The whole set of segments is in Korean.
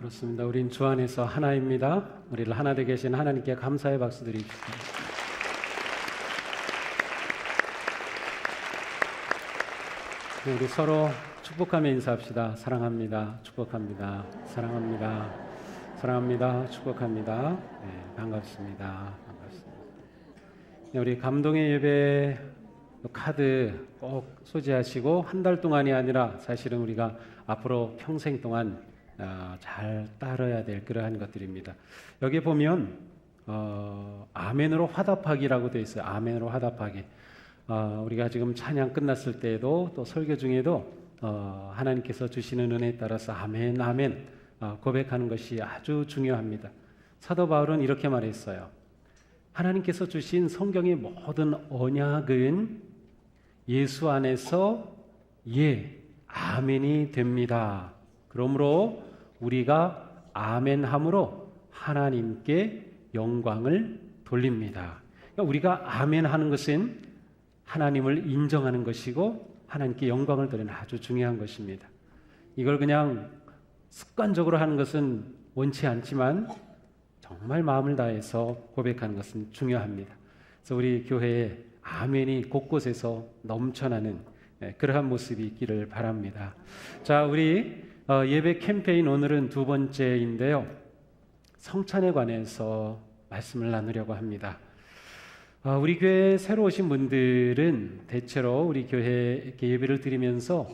그렇습니다. 우린 주 안에서 하나입니다. 우리를 하나 되게 하신 하나님께 감사의 박수 드립시다. 우리 서로 축복하며 인사합시다. 사랑합니다. 축복합니다. 사랑합니다. 사랑합니다. 축복합니다. 네, 반갑습니다. 네, 우리 감동의 예배 카드 꼭 소지하시고 한 달 동안이 아니라 사실은 우리가 앞으로 평생 동안 잘 따라야 될 그러한 것들입니다. 여기 보면 아멘으로 화답하기라고 되어 있어요. 아멘으로 화답하기. 우리가 지금 찬양 끝났을 때에도 또 설교 중에도 하나님께서 주시는 은혜에 따라서 아멘 아멘 고백하는 것이 아주 중요합니다. 사도 바울은 이렇게 말했어요. 하나님께서 주신 성경의 모든 언약은 예수 안에서 아멘이 됩니다. 그러므로 우리가 아멘함으로 하나님께 영광을 돌립니다. 그러니까 우리가 아멘하는 것은 하나님을 인정하는 것이고 하나님께 영광을 돌리는 아주 중요한 것입니다. 이걸 그냥 습관적으로 하는 것은 원치 않지만 정말 마음을 다해서 고백하는 것은 중요합니다. 그래서 우리 교회에 아멘이 곳곳에서 넘쳐나는 그러한 모습이 있기를 바랍니다. 자, 우리 예배 캠페인 오늘은 두 번째인데요. 성찬에 관해서 말씀을 나누려고 합니다. 우리 교회에 새로 오신 분들은 대체로 우리 교회에 이렇게 예배를 드리면서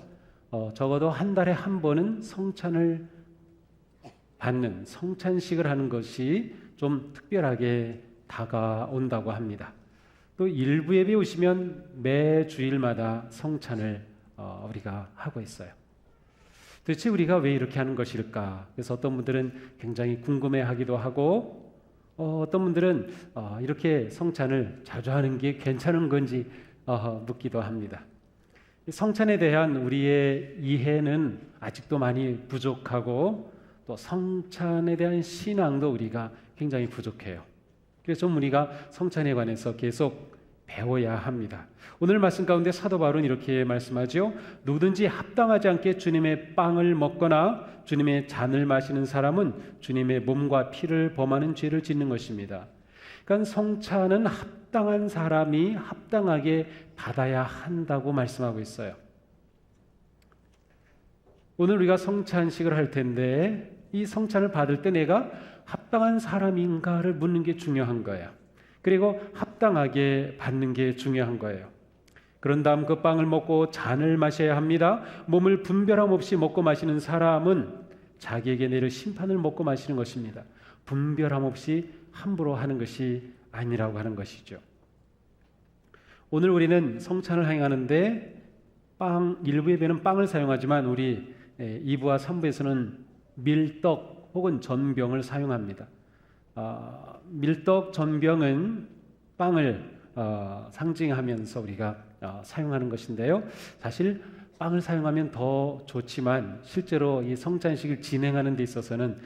적어도 한 달에 한 번은 성찬을 받는 성찬식을 하는 것이 좀 특별하게 다가온다고 합니다. 또 일부 예배 오시면 매 주일마다 성찬을 우리가 하고 있어요. 도대체 우리가 왜 이렇게 하는 것일까? 그래서 어떤 분들은 굉장히 궁금해하기도 하고 어떤 분들은 이렇게 성찬을 자주 하는 게 괜찮은 건지 묻기도 합니다. 성찬에 대한 우리의 이해는 아직도 많이 부족하고 또 성찬에 대한 신앙도 우리가 굉장히 부족해요. 그래서 좀 우리가 성찬에 관해서 계속 배워야 합니다. 오늘 말씀 가운데 사도 바울은 이렇게 말씀하죠. 누구든지 합당하지 않게 주님의 빵을 먹거나 주님의 잔을 마시는 사람은 주님의 몸과 피를 범하는 죄를 짓는 것입니다. 그러니까 성찬은 합당한 사람이 합당하게 받아야 한다고 말씀하고 있어요. 오늘 우리가 성찬식을 할 텐데 이 성찬을 받을 때 내가 합당한 사람인가를 묻는 게 중요한 거예요. 그리고 합당하게 받는 게 중요한 거예요. 그런 다음 그 빵을 먹고 잔을 마셔야 합니다. 몸을 분별함 없이 먹고 마시는 사람은 자기에게 내릴 심판을 먹고 마시는 것입니다. 분별함 없이 함부로 하는 것이 아니라고 하는 것이죠. 오늘 우리는 성찬을 행하는데 일부 예배는 빵을 사용하지만 우리 2부와 3부에서는 밀떡 혹은 전병을 사용합니다. 밀떡, 전병은 빵을 상징하면서 우리가 사용하는 것인데요. 사실 빵을 사용하면 더 좋지만 실제로 이 성찬식을 진행하는 데 있어서는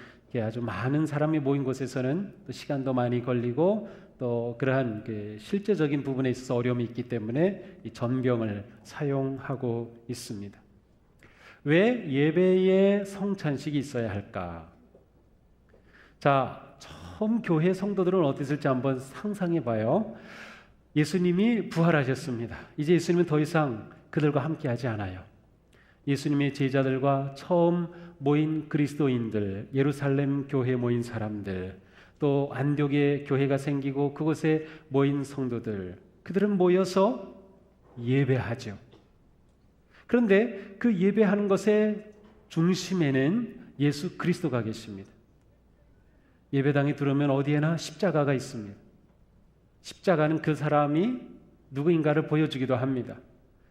아주 많은 사람이 모인 곳에서는 또 시간도 많이 걸리고 또 그러한 실제적인 부분에 있어서 어려움이 있기 때문에 이 전병을 사용하고 있습니다. 왜 예배에 성찬식이 있어야 할까? 자, 처음 교회 성도들은 어땠을지 한번 상상해 봐요. 예수님이 부활하셨습니다. 이제 예수님은 더 이상 그들과 함께 하지 않아요. 예수님의 제자들과 처음 모인 그리스도인들, 예루살렘 교회에 모인 사람들, 또 안디옥에 교회가 생기고 그곳에 모인 성도들, 그들은 모여서 예배하죠. 그런데 그 예배하는 것의 중심에는 예수 그리스도가 계십니다. 예배당에 들어오면 어디에나 십자가가 있습니다. 십자가는 그 사람이 누구인가를 보여주기도 합니다.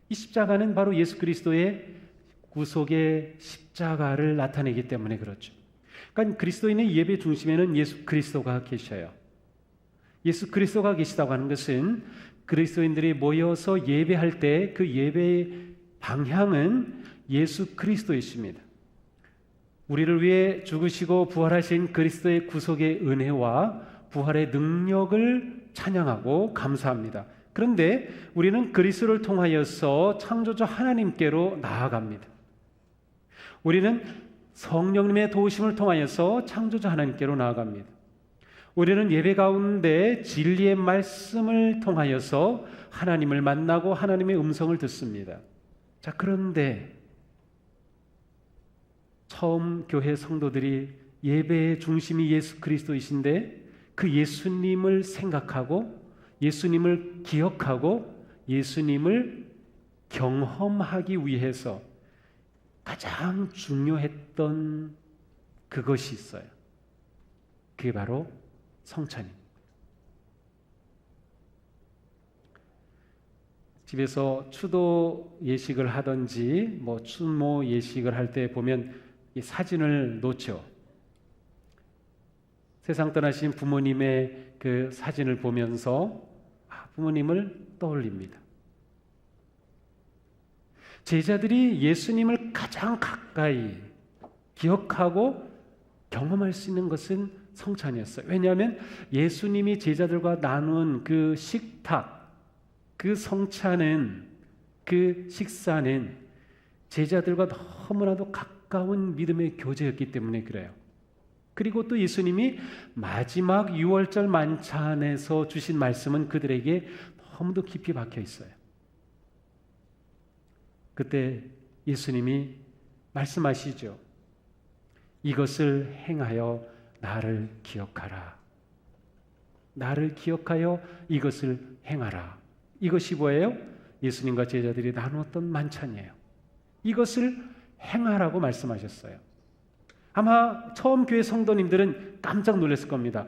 이 십자가는 바로 예수 그리스도의 구속의 십자가를 나타내기 때문에 그렇죠. 그러니까 그리스도인의 예배 중심에는 예수 그리스도가 계셔요. 예수 그리스도가 계시다고 하는 것은 그리스도인들이 모여서 예배할 때 그 예배의 방향은 예수 그리스도이십니다. 우리를 위해 죽으시고 부활하신 그리스도의 구속의 은혜와 부활의 능력을 찬양하고 감사합니다. 그런데 우리는 그리스도를 통하여서 창조주 하나님께로 나아갑니다. 우리는 성령님의 도우심을 통하여서 창조자 하나님께로 나아갑니다. 우리는 예배 가운데 진리의 말씀을 통하여서 하나님을 만나고 하나님의 음성을 듣습니다. 자, 그런데 처음 교회 성도들이 예배의 중심이 예수 그리스도이신데 그 예수님을 생각하고 예수님을 기억하고 예수님을 경험하기 위해서 가장 중요했던 그것이 있어요. 그게 바로 성찬입니다. 집에서 추도 예식을 하든지 추모 예식을 할 때 보면 이 사진을 놓죠. 세상 떠나신 부모님의 그 사진을 보면서 부모님을 떠올립니다. 제자들이 예수님을 가장 가까이 기억하고 경험할 수 있는 것은 성찬이었어요. 왜냐하면 예수님이 제자들과 나눈 그 식탁, 그 성찬은, 그 식사는 제자들과 너무나도 가까운 믿음의 교제였기 때문에 그래요. 그리고 또 예수님이 마지막 유월절 만찬에서 주신 말씀은 그들에게 너무도 깊이 박혀 있어요. 그때 예수님이 말씀하시죠. 이것을 행하여 나를 기억하라. 나를 기억하여 이것을 행하라. 이것이 뭐예요? 예수님과 제자들이 나누었던 만찬이에요. 이것을 행하라고 말씀하셨어요. 아마 처음 교회 성도님들은 깜짝 놀랐을 겁니다.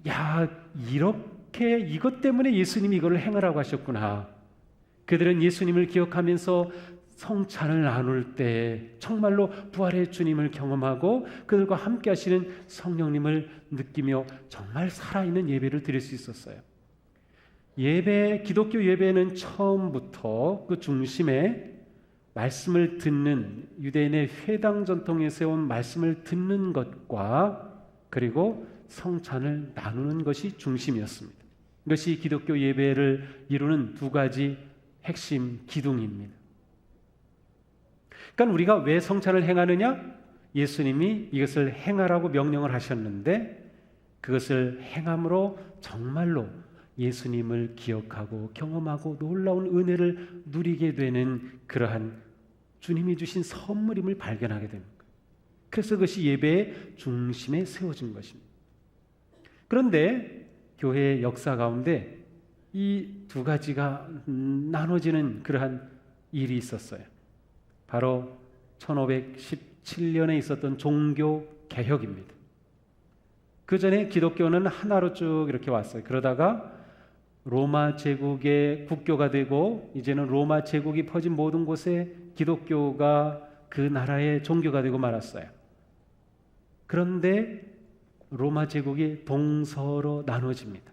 야, 이렇게 이것 때문에 예수님이 이걸 행하라고 하셨구나. 그들은 예수님을 기억하면서 성찬을 나눌 때 정말로 부활의 주님을 경험하고 그들과 함께 하시는 성령님을 느끼며 정말 살아있는 예배를 드릴 수 있었어요. 기독교 예배는 처음부터 그 중심에 말씀을 듣는, 유대인의 회당 전통에 세운 말씀을 듣는 것과 그리고 성찬을 나누는 것이 중심이었습니다. 이것이 기독교 예배를 이루는 두 가지 핵심 기둥입니다. 그러니까 우리가 왜 성찬을 행하느냐? 예수님이 이것을 행하라고 명령을 하셨는데 그것을 행함으로 정말로 예수님을 기억하고 경험하고 놀라운 은혜를 누리게 되는 그러한 주님이 주신 선물임을 발견하게 됩니다. 그래서 그것이 예배의 중심에 세워진 것입니다. 그런데 교회의 역사 가운데 이 두 가지가 나눠지는 그러한 일이 있었어요. 바로 1517년에 있었던 종교 개혁입니다. 그 전에 기독교는 하나로 쭉 이렇게 왔어요. 그러다가 로마 제국의 국교가 되고 이제는 로마 제국이 퍼진 모든 곳에 기독교가 그 나라의 종교가 되고 말았어요. 그런데 로마 제국이 동서로 나눠집니다.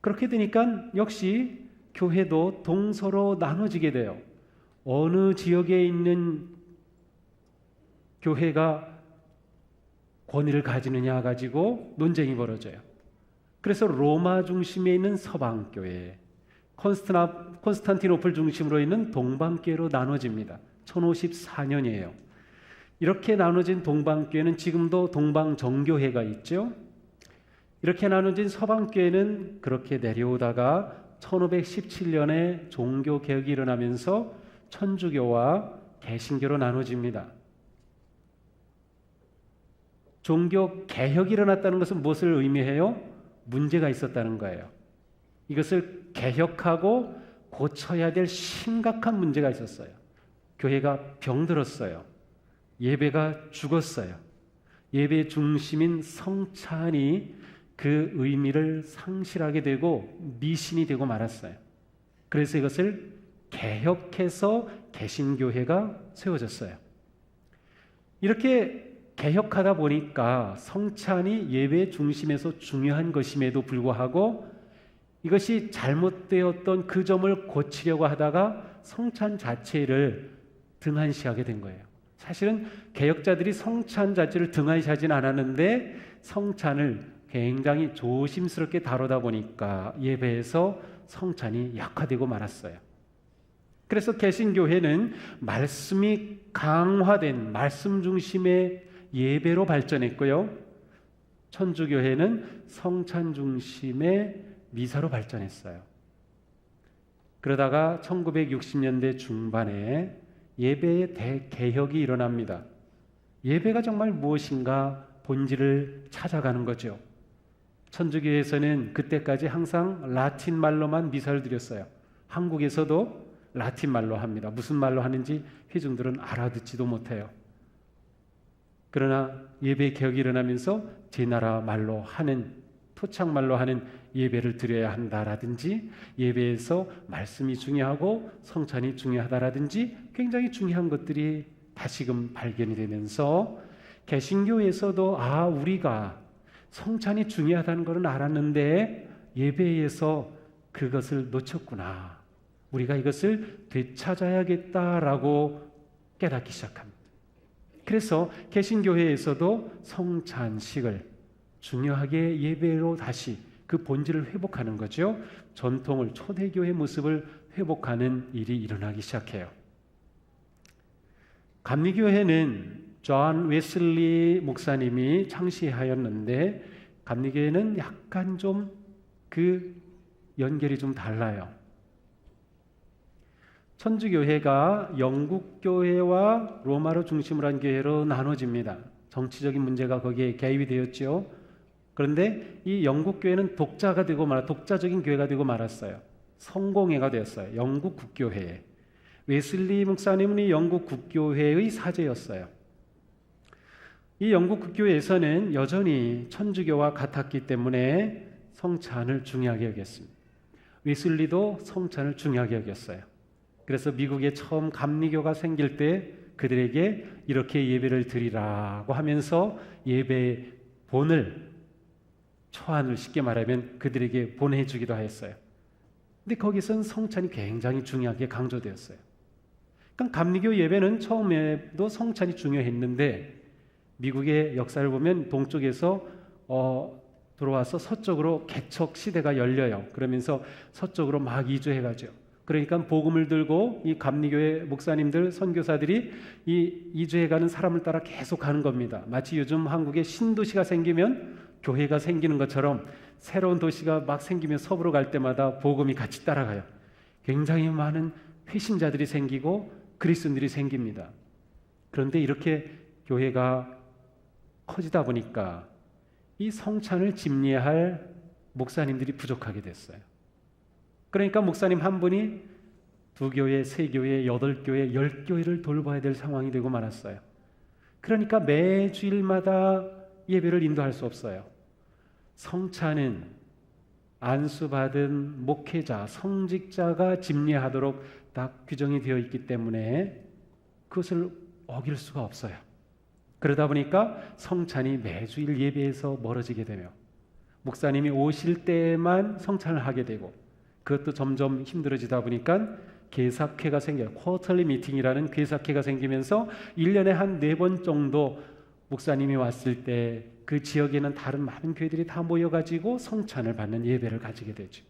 그렇게 되니까 역시 교회도 동서로 나눠지게 돼요. 어느 지역에 있는 교회가 권위를 가지느냐 가지고 논쟁이 벌어져요. 그래서 로마 중심에 있는 서방교회, 콘스탄티노플 중심으로 있는 동방교회로 나눠집니다. 1054년이에요. 이렇게 나눠진 동방교회는 지금도 동방정교회가 있죠. 이렇게 나눠진 서방교회는 그렇게 내려오다가 1517년에 종교개혁이 일어나면서 천주교와 개신교로 나눠집니다. 종교개혁이 일어났다는 것은 무엇을 의미해요? 문제가 있었다는 거예요. 이것을 개혁하고 고쳐야 될 심각한 문제가 있었어요. 교회가 병들었어요. 예배가 죽었어요. 예배 중심인 성찬이 그 의미를 상실하게 되고 미신이 되고 말았어요. 그래서 이것을 개혁해서 개신교회가 세워졌어요. 이렇게 개혁하다 보니까 성찬이 예배 중심에서 중요한 것임에도 불구하고 이것이 잘못되었던 그 점을 고치려고 하다가 성찬 자체를 등한시하게 된 거예요. 사실은 개혁자들이 성찬 자체를 등한시하진 않았는데 성찬을 굉장히 조심스럽게 다루다 보니까 예배에서 성찬이 약화되고 말았어요. 그래서 개신교회는 말씀이 강화된 말씀 중심의 예배로 발전했고요. 천주교회는 성찬 중심의 미사로 발전했어요. 그러다가 1960년대 중반에 예배의 대개혁이 일어납니다. 예배가 정말 무엇인가 본질을 찾아가는 거죠. 천주교에서는 그때까지 항상 라틴 말로만 미사를 드렸어요. 한국에서도 라틴 말로 합니다. 무슨 말로 하는지 회중들은 알아듣지도 못해요. 그러나 예배 개혁이 일어나면서 제 나라 말로 하는, 토착 말로 하는 예배를 드려야 한다라든지, 예배에서 말씀이 중요하고 성찬이 중요하다라든지 굉장히 중요한 것들이 다시금 발견이 되면서 개신교에서도 우리가 성찬이 중요하다는 것은 알았는데 예배에서 그것을 놓쳤구나, 우리가 이것을 되찾아야겠다라고 깨닫기 시작합니다. 그래서 개신교회에서도 성찬식을 중요하게 예배로 다시 그 본질을 회복하는 거죠. 전통을, 초대교회 모습을 회복하는 일이 일어나기 시작해요. 감리교회는 존 웨슬리 목사님이 창시하였는데, 감리교회는 약간 좀 그 연결이 좀 달라요. 천주교회가 영국교회와 로마로 중심으로 한 교회로 나눠집니다. 정치적인 문제가 거기에 개입이 되었죠. 그런데 이 영국교회는 독자가 되고 독자적인 교회가 되고 말았어요. 성공회가 되었어요. 영국 국교회. 웨슬리 목사님은 이 영국 국교회의 사제였어요. 이 영국 국교회에서는 여전히 천주교와 같았기 때문에 성찬을 중요하게 여겼습니다. 웨슬리도 성찬을 중요하게 여겼어요. 그래서 미국에 처음 감리교가 생길 때 그들에게 이렇게 예배를 드리라고 하면서 예배의 본을, 초안을 쉽게 말하면 그들에게 보내주기도 하였어요. 근데 거기서는 성찬이 굉장히 중요하게 강조되었어요. 그러니까 감리교 예배는 처음에도 성찬이 중요했는데, 미국의 역사를 보면 동쪽에서 들어와서 서쪽으로 개척 시대가 열려요. 그러면서 서쪽으로 막 이주해가죠. 그러니까 복음을 들고 이 감리교회 목사님들, 선교사들이 이 이주해가는 사람을 따라 계속 가는 겁니다. 마치 요즘 한국에 신도시가 생기면 교회가 생기는 것처럼 새로운 도시가 막 생기면 서부로 갈 때마다 복음이 같이 따라가요. 굉장히 많은 회신자들이 생기고 그리스도인들이 생깁니다. 그런데 이렇게 교회가 커지다 보니까 이 성찬을 집례할 목사님들이 부족하게 됐어요. 그러니까 목사님 한 분이 2교회, 3교회, 8교회, 10교회를 돌봐야 될 상황이 되고 말았어요. 그러니까 매 주일마다 예배를 인도할 수 없어요. 성찬은 안수받은 목회자, 성직자가 집례하도록 딱 규정이 되어 있기 때문에 그것을 어길 수가 없어요. 그러다 보니까 성찬이 매주일 예배에서 멀어지게 되며 목사님이 오실 때만 성찬을 하게 되고, 그것도 점점 힘들어지다 보니까 개사회가 생겨요. 쿼터리 미팅이라는 개사회가 생기면서 1년에 한 4번 정도 목사님이 왔을 때 그 지역에는 다른 많은 교회들이 다 모여가지고 성찬을 받는 예배를 가지게 되죠.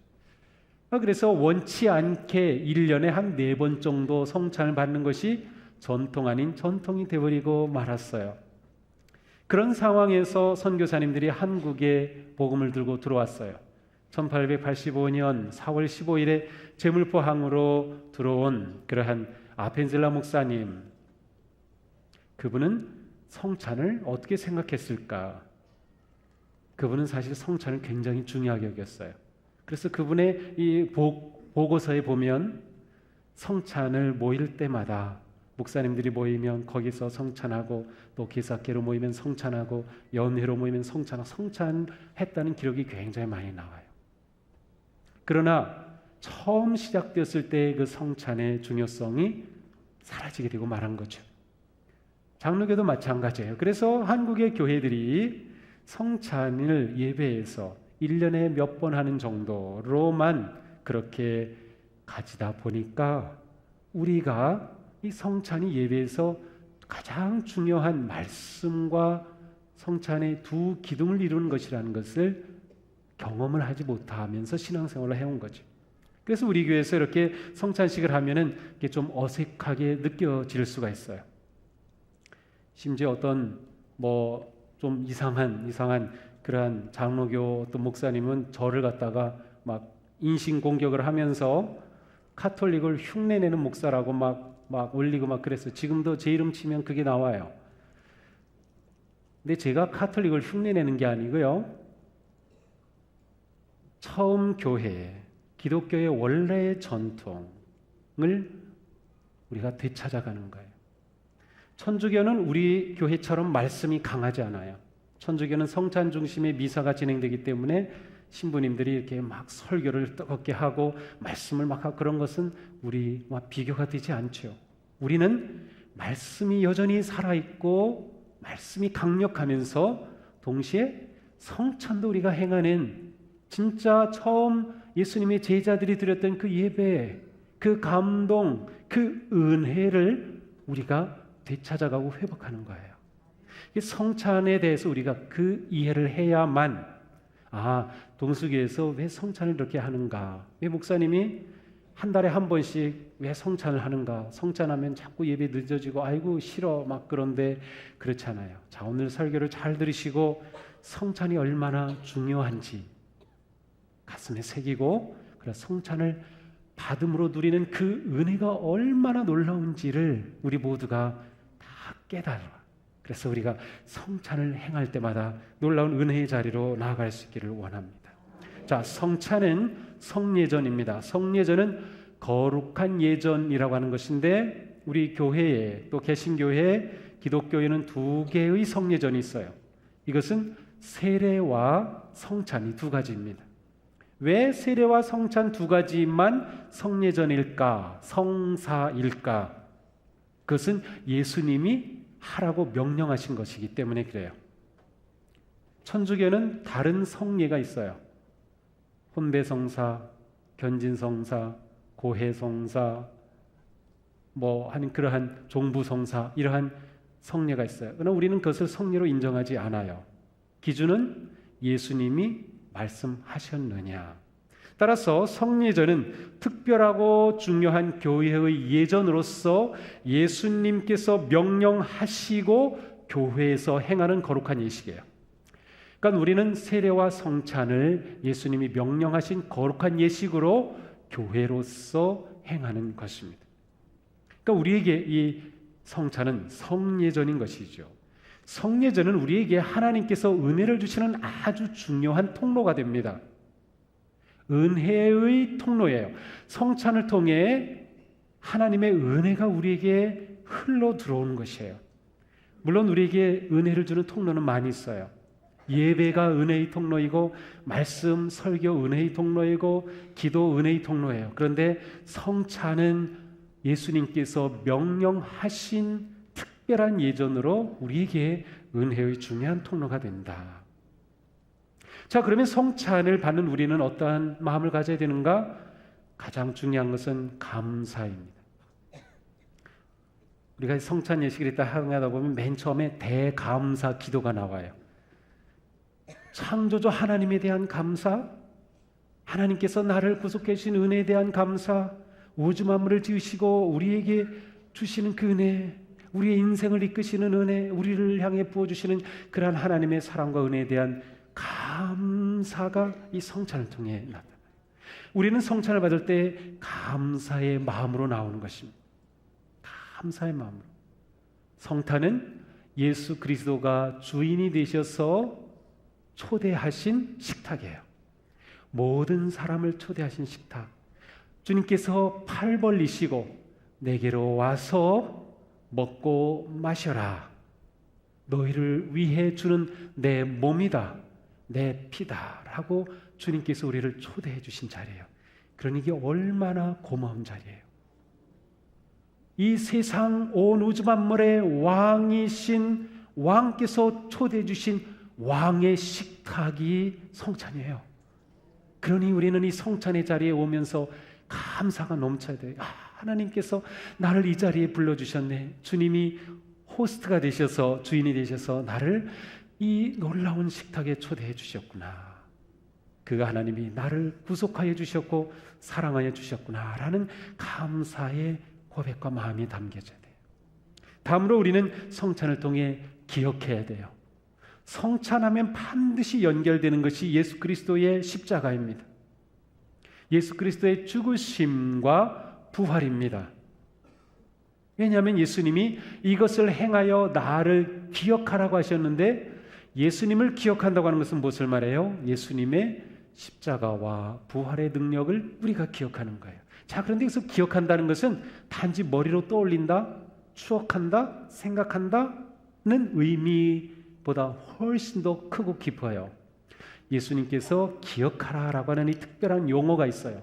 그래서 원치 않게 1년에 한 4번 정도 성찬을 받는 것이 전통 아닌 전통이 되어버리고 말았어요. 그런 상황에서 선교사님들이 한국에 복음을 들고 들어왔어요. 1885년 4월 15일에 제물포항으로 들어온 그러한 아펜젤라 목사님, 그분은 성찬을 어떻게 생각했을까? 그분은 사실 성찬을 굉장히 중요하게 여겼어요. 그래서 그분의 이 보고서에 보면 성찬을 모일 때마다 목사님들이 모이면 거기서 성찬하고, 또 개사회로 모이면 성찬하고, 연회로 모이면 성찬하고, 성찬했다는 기록이 굉장히 많이 나와요. 그러나 처음 시작되었을 때 그 성찬의 중요성이 사라지게 되고 말한 거죠. 장로교도 마찬가지예요. 그래서 한국의 교회들이 성찬을 예배에서 1년에 몇 번 하는 정도로만 그렇게 가지다 보니까 우리가 이 성찬이 예배에서 가장 중요한 말씀과 성찬의 두 기둥을 이루는 것이라는 것을 경험을 하지 못하면서 신앙생활을 해온 거죠. 그래서 우리 교회에서 이렇게 성찬식을 하면은 이게 좀 어색하게 느껴질 수가 있어요. 심지어 어떤 뭐 좀 이상한 그러한 장로교 또 목사님은 저를 갖다가 막 인신 공격을 하면서 카톨릭을 흉내내는 목사라고 막 올리고 막 그랬어요. 지금도 제 이름 치면 그게 나와요. 근데 제가 카톨릭을 흉내내는 게 아니고요. 처음 교회, 기독교의 원래의 전통을 우리가 되찾아가는 거예요. 천주교는 우리 교회처럼 말씀이 강하지 않아요. 천주교는 성찬 중심의 미사가 진행되기 때문에 신부님들이 이렇게 막 설교를 뜨겁게 하고 말씀을 막 하고 그런 것은 우리와 비교가 되지 않죠. 우리는 말씀이 여전히 살아있고 말씀이 강력하면서 동시에 성찬도 우리가 행하는 진짜 처음 예수님의 제자들이 드렸던 그 예배, 그 감동, 그 은혜를 우리가 되찾아가고 회복하는 거예요. 성찬에 대해서 우리가 그 이해를 해야만 동수교에서 왜 성찬을 이렇게 하는가? 왜 목사님이 한 달에 한 번씩 왜 성찬을 하는가? 성찬하면 자꾸 예배 늦어지고 아이고 싫어 막 그런데 그렇잖아요. 자, 오늘 설교를 잘 들으시고 성찬이 얼마나 중요한지 가슴에 새기고 그래서 성찬을 받음으로 누리는 그 은혜가 얼마나 놀라운지를 우리 모두가 다 깨달아. 그래서 우리가 성찬을 행할 때마다 놀라운 은혜의 자리로 나아갈 수 있기를 원합니다. 자, 성찬은 성예전입니다. 성예전은 거룩한 예전이라고 하는 것인데 우리 교회에 또 개신교회, 기독교에는 두 개의 성예전이 있어요. 이것은 세례와 성찬이 두 가지입니다. 왜 세례와 성찬 두 가지만 성예전일까? 성사일까? 그것은 예수님이 하라고 명령하신 것이기 때문에 그래요. 천주교는 다른 성례가 있어요. 혼배성사, 견진성사, 고해성사, 하는 그러한 종부성사 이러한 성례가 있어요. 그러나 우리는 그것을 성례로 인정하지 않아요. 기준은 예수님이 말씀하셨느냐. 따라서 성예전은 특별하고 중요한 교회의 예전으로서 예수님께서 명령하시고 교회에서 행하는 거룩한 예식이에요. 그러니까 우리는 세례와 성찬을 예수님이 명령하신 거룩한 예식으로 교회로서 행하는 것입니다. 그러니까 우리에게 이 성찬은 성예전인 것이죠. 성예전은 우리에게 하나님께서 은혜를 주시는 아주 중요한 통로가 됩니다. 은혜의 통로예요. 성찬을 통해 하나님의 은혜가 우리에게 흘러 들어오는 것이에요. 물론 우리에게 은혜를 주는 통로는 많이 있어요. 예배가 은혜의 통로이고 말씀, 설교 은혜의 통로이고 기도 은혜의 통로예요. 그런데 성찬은 예수님께서 명령하신 특별한 예전으로 우리에게 은혜의 중요한 통로가 된다. 자, 그러면 성찬을 받는 우리는 어떠한 마음을 가져야 되는가? 가장 중요한 것은 감사입니다. 우리가 성찬 예식을 다 하다 보면 맨 처음에 대감사 기도가 나와요. 창조주 하나님에 대한 감사, 하나님께서 나를 구속해 주신 은혜에 대한 감사, 우주 만물을 지으시고 우리에게 주시는 그 은혜, 우리의 인생을 이끄시는 은혜, 우리를 향해 부어주시는 그러한 하나님의 사랑과 은혜에 대한 감사가 이 성찬을 통해 나타나요. 우리는 성찬을 받을 때 감사의 마음으로 나오는 것입니다. 감사의 마음으로. 성탄은 예수 그리스도가 주인이 되셔서 초대하신 식탁이에요. 모든 사람을 초대하신 식탁. 주님께서 팔 벌리시고 내게로 와서 먹고 마셔라. 너희를 위해 주는 내 몸이다. 내 피다 라고 주님께서 우리를 초대해 주신 자리예요. 그러니 이게 얼마나 고마운 자리예요. 이 세상 온 우주 만물의 왕이신 왕께서 초대해 주신 왕의 식탁이 성찬이에요. 그러니 우리는 이 성찬의 자리에 오면서 감사가 넘쳐야 돼요. 하나님께서 나를 이 자리에 불러주셨네. 주님이 호스트가 되셔서 주인이 되셔서 나를 이 놀라운 식탁에 초대해 주셨구나. 그 하나님이 나를 구속하여 주셨고 사랑하여 주셨구나라는 감사의 고백과 마음이 담겨져야 돼요. 다음으로 우리는 성찬을 통해 기억해야 돼요. 성찬하면 반드시 연결되는 것이 예수 그리스도의 십자가입니다. 예수 그리스도의 죽으심과 부활입니다. 왜냐하면 예수님이 이것을 행하여 나를 기억하라고 하셨는데, 예수님을 기억한다고 하는 것은 무엇을 말해요? 예수님의 십자가와 부활의 능력을 우리가 기억하는 거예요. 자, 그런데 여기서 기억한다는 것은 단지 머리로 떠올린다, 추억한다, 생각한다는 의미보다 훨씬 더 크고 깊어요. 예수님께서 기억하라라고 하는 이 특별한 용어가 있어요.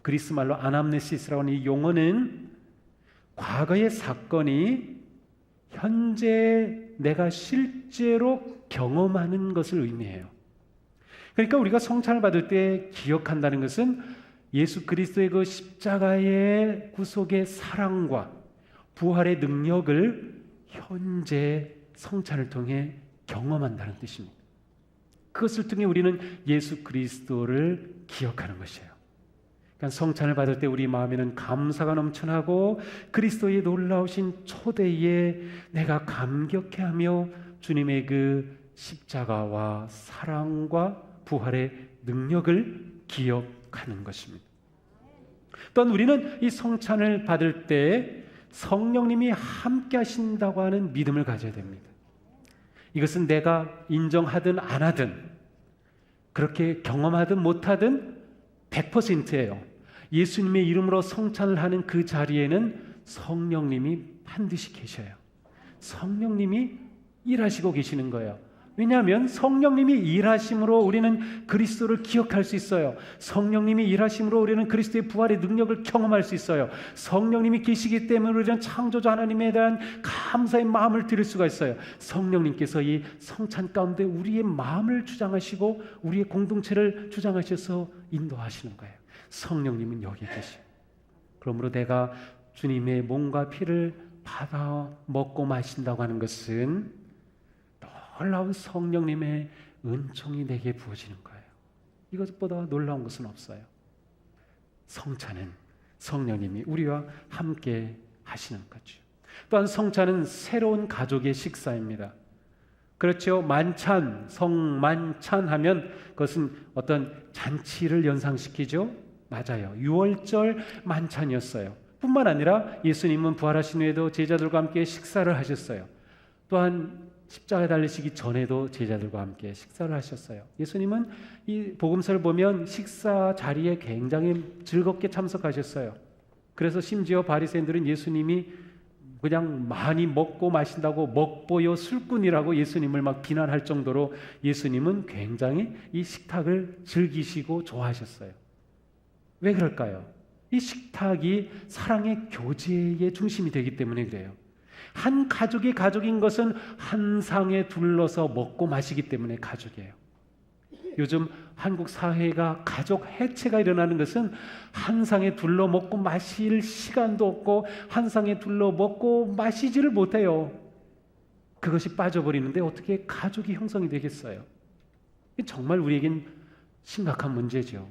그리스 말로 아남네시스라고 하는 이 용어는 과거의 사건이 현재 내가 실제로 경험하는 것을 의미해요. 그러니까 우리가 성찬을 받을 때 기억한다는 것은 예수 그리스도의 그 십자가의 구속의 사랑과 부활의 능력을 현재 성찬을 통해 경험한다는 뜻입니다. 그것을 통해 우리는 예수 그리스도를 기억하는 것이에요. 그러니까 성찬을 받을 때 우리 마음에는 감사가 넘쳐나고 그리스도의 놀라우신 초대에 내가 감격해하며 주님의 그 십자가와 사랑과 부활의 능력을 기억하는 것입니다. 또한 우리는 이 성찬을 받을 때 성령님이 함께 하신다고 하는 믿음을 가져야 됩니다. 이것은 내가 인정하든 안 하든, 그렇게 경험하든 못하든 100%예요. 예수님의 이름으로 성찬을 하는 그 자리에는 성령님이 반드시 계셔요. 성령님이 일하시고 계시는 거예요. 왜냐하면 성령님이 일하심으로 우리는 그리스도를 기억할 수 있어요. 성령님이 일하심으로 우리는 그리스도의 부활의 능력을 경험할 수 있어요. 성령님이 계시기 때문에 우리는 창조주 하나님에 대한 감사의 마음을 드릴 수가 있어요. 성령님께서 이 성찬 가운데 우리의 마음을 주장하시고 우리의 공동체를 주장하셔서 인도하시는 거예요. 성령님은 여기 계셔요. 그러므로 내가 주님의 몸과 피를 받아 먹고 마신다고 하는 것은 놀라운 성령님의 은총이 내게 부어지는 거예요. 이것보다 놀라운 것은 없어요. 성찬은 성령님이 우리와 함께 하시는 거죠. 또한 성찬은 새로운 가족의 식사입니다. 그렇죠. 만찬, 성만찬 하면 그것은 어떤 잔치를 연상시키죠. 맞아요. 6월절 만찬이었어요. 뿐만 아니라 예수님은 부활하신 후에도 제자들과 함께 식사를 하셨어요. 또한 십자가에 달리시기 전에도 제자들과 함께 식사를 하셨어요. 예수님은 이 복음서를 보면 식사 자리에 굉장히 즐겁게 참석하셨어요. 그래서 심지어 바리새인들은 예수님이 그냥 많이 먹고 마신다고 먹보요 술꾼이라고 예수님을 막 비난할 정도로 예수님은 굉장히 이 식탁을 즐기시고 좋아하셨어요. 왜 그럴까요? 이 식탁이 사랑의 교제의 중심이 되기 때문에 그래요. 한 가족이 가족인 것은 한 상에 둘러서 먹고 마시기 때문에 가족이에요. 요즘 한국 사회가 가족 해체가 일어나는 것은 한 상에 둘러 먹고 마실 시간도 없고 한 상에 둘러 먹고 마시지를 못해요. 그것이 빠져버리는데 어떻게 가족이 형성이 되겠어요? 정말 우리에겐 심각한 문제죠.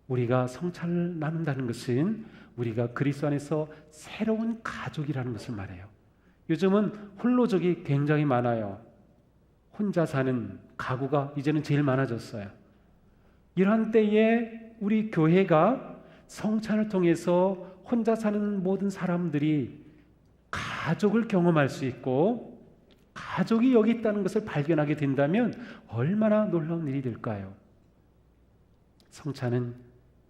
우리가 성찬을 나눈다는 것은 우리가 그리스도 안에서 새로운 가족이라는 것을 말해요. 요즘은 홀로족이 굉장히 많아요. 혼자 사는 가구가 이제는 제일 많아졌어요. 이러한 때에 우리 교회가 성찬을 통해서 혼자 사는 모든 사람들이 가족을 경험할 수 있고 가족이 여기 있다는 것을 발견하게 된다면 얼마나 놀라운 일이 될까요? 성찬은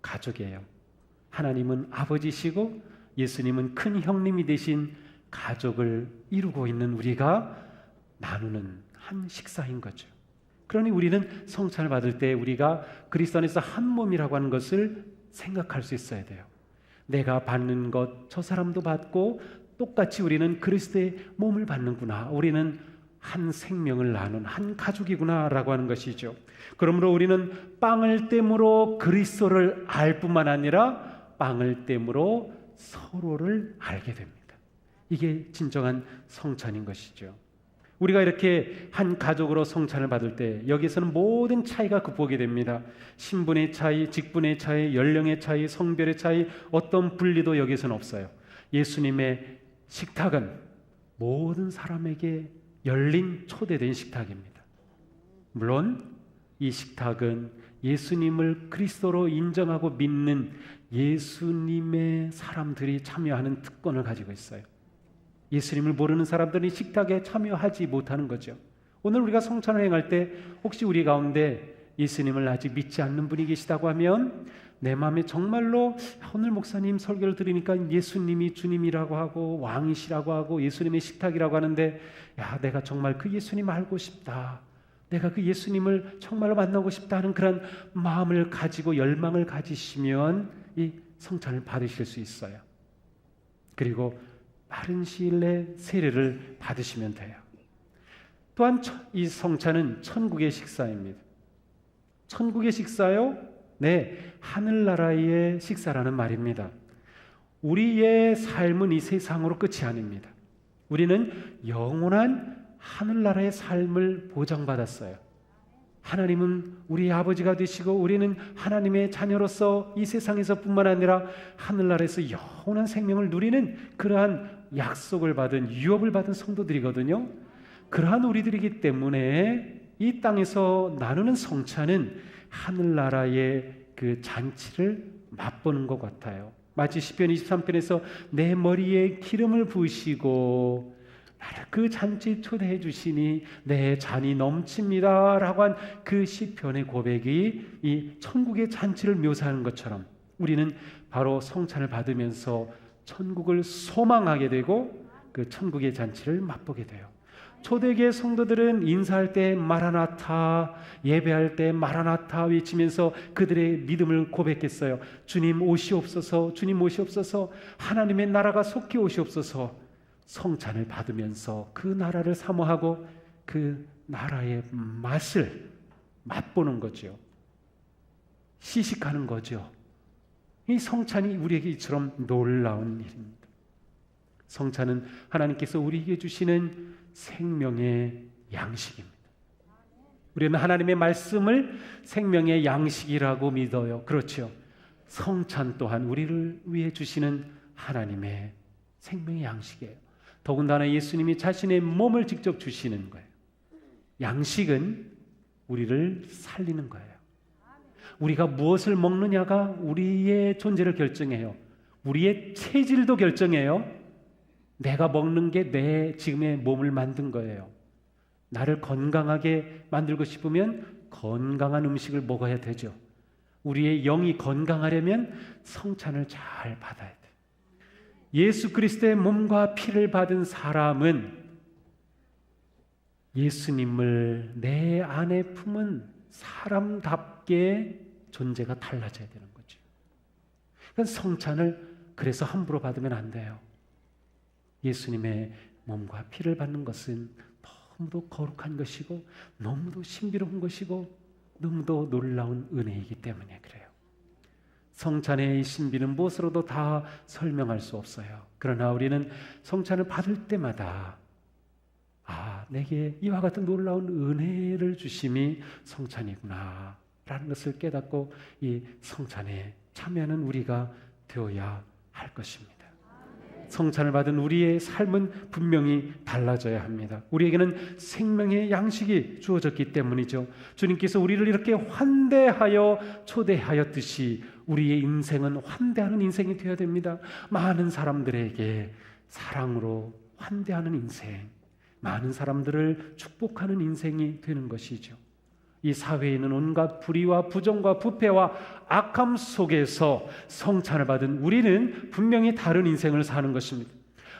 가족이에요. 하나님은 아버지시고 예수님은 큰 형님이 되신 가족을 이루고 있는 우리가 나누는 한 식사인 거죠. 그러니 우리는 성찬을 받을 때 우리가 그리스도 안에서 한 몸이라고 하는 것을 생각할 수 있어야 돼요. 내가 받는 것 저 사람도 받고 똑같이 우리는 그리스도의 몸을 받는구나. 우리는 한 생명을 나눈 한 가족이구나 라고 하는 것이죠. 그러므로 우리는 빵을 땜으로 그리스도를 알 뿐만 아니라 빵을 땜으로 서로를 알게 됩니다. 이게 진정한 성찬인 것이죠. 우리가 이렇게 한 가족으로 성찬을 받을 때 여기에서는 모든 차이가 극복이 됩니다. 신분의 차이, 직분의 차이, 연령의 차이, 성별의 차이, 어떤 분리도 여기에서는 없어요. 예수님의 식탁은 모든 사람에게 열린 초대된 식탁입니다. 물론 이 식탁은 예수님을 그리스도로 인정하고 믿는 예수님의 사람들이 참여하는 특권을 가지고 있어요. 예수님을 모르는 사람들은 식탁에 참여하지 못하는 거죠. 오늘 우리가 성찬을 행할 때 혹시 우리 가운데 예수님을 아직 믿지 않는 분이 계시다고 하면 내 마음에 정말로 오늘 목사님 설교를 들으니까 예수님이 주님이라고 하고 왕이시라고 하고 예수님의 식탁이라고 하는데, 야, 내가 정말 그 예수님 알고 싶다, 내가 그 예수님을 정말로 만나고 싶다는 그런 마음을 가지고 열망을 가지시면 이 성찬을 받으실 수 있어요. 그리고 빠른 시일 내에 세례를 받으시면 돼요. 또한 이 성찬은 천국의 식사입니다. 천국의 식사요? 네, 하늘나라의 식사라는 말입니다. 우리의 삶은 이 세상으로 끝이 아닙니다. 우리는 영원한 하늘나라의 삶을 보장받았어요. 하나님은 우리의 아버지가 되시고 우리는 하나님의 자녀로서 이 세상에서뿐만 아니라 하늘나라에서 영원한 생명을 누리는 그러한 약속을 받은, 유업을 받은 성도들이거든요. 그러한 우리들이기 때문에 이 땅에서 나누는 성찬은 하늘나라의 그 잔치를 맛보는 것 같아요. 마치 시편 23편에서 내 머리에 기름을 부으시고 나를 그 잔치 초대해 주시니 내 잔이 넘칩니다 라고 한 그 시편의 고백이 이 천국의 잔치를 묘사하는 것처럼 우리는 바로 성찬을 받으면서 천국을 소망하게 되고 그 천국의 잔치를 맛보게 돼요. 초대교회 성도들은 인사할 때 마라나타, 예배할 때 마라나타 외치면서 그들의 믿음을 고백했어요. 주님 오시옵소서, 주님 오시옵소서, 하나님의 나라가 속히 오시옵소서. 성찬을 받으면서 그 나라를 사모하고 그 나라의 맛을 맛보는 거죠. 시식하는 거죠. 이 성찬이 우리에게 이처럼 놀라운 일입니다. 성찬은 하나님께서 우리에게 주시는 생명의 양식입니다. 우리는 하나님의 말씀을 생명의 양식이라고 믿어요. 그렇죠. 성찬 또한 우리를 위해 주시는 하나님의 생명의 양식이에요. 더군다나 예수님이 자신의 몸을 직접 주시는 거예요. 양식은 우리를 살리는 거예요. 우리가 무엇을 먹느냐가 우리의 존재를 결정해요. 우리의 체질도 결정해요. 내가 먹는 게 내 지금의 몸을 만든 거예요. 나를 건강하게 만들고 싶으면 건강한 음식을 먹어야 되죠. 우리의 영이 건강하려면 성찬을 잘 받아야 돼요. 예수 그리스도의 몸과 피를 받은 사람은 예수님을 내 안에 품은 사람답게 존재가 달라져야 되는 거죠. 그러니까 성찬을 그래서 함부로 받으면 안 돼요. 예수님의 몸과 피를 받는 것은 너무도 거룩한 것이고 너무도 신비로운 것이고 너무도 놀라운 은혜이기 때문에 그래요. 성찬의 신비는 무엇으로도 다 설명할 수 없어요. 그러나 우리는 성찬을 받을 때마다 내게 이와 같은 놀라운 은혜를 주심이 성찬이구나 라는 것을 깨닫고 이 성찬에 참여하는 우리가 되어야 할 것입니다. 성찬을 받은 우리의 삶은 분명히 달라져야 합니다. 우리에게는 생명의 양식이 주어졌기 때문이죠. 주님께서 우리를 이렇게 환대하여 초대하였듯이 우리의 인생은 환대하는 인생이 되어야 됩니다. 많은 사람들에게 사랑으로 환대하는 인생, 많은 사람들을 축복하는 인생이 되는 것이죠. 이 사회에 있는 온갖 불의와 부정과 부패와 악함 속에서 성찬을 받은 우리는 분명히 다른 인생을 사는 것입니다.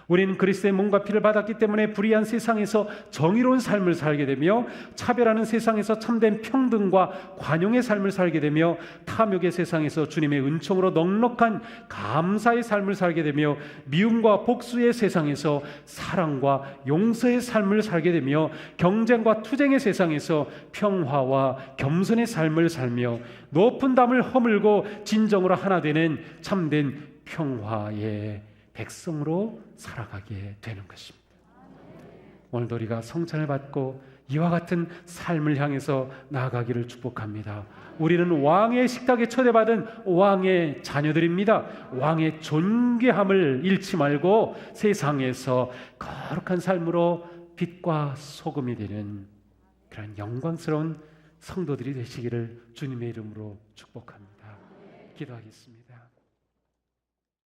우리는 그리스도의 몸과 피를 받았기 때문에 불의한 세상에서 정의로운 삶을 살게 되며 차별하는 세상에서 참된 평등과 관용의 삶을 살게 되며 탐욕의 세상에서 주님의 은총으로 넉넉한 감사의 삶을 살게 되며 미움과 복수의 세상에서 사랑과 용서의 삶을 살게 되며 경쟁과 투쟁의 세상에서 평화와 겸손의 삶을 살며 높은 담을 허물고 진정으로 하나 되는 참된 평화의 백성으로 살아가게 되는 것입니다. 오늘도 우리가 성찬을 받고 이와 같은 삶을 향해서 나아가기를 축복합니다. 우리는 왕의 식탁에 초대받은 왕의 자녀들입니다. 왕의 존귀함을 잃지 말고 세상에서 거룩한 삶으로 빛과 소금이 되는 그런 영광스러운 성도들이 되시기를 주님의 이름으로 축복합니다. 기도하겠습니다.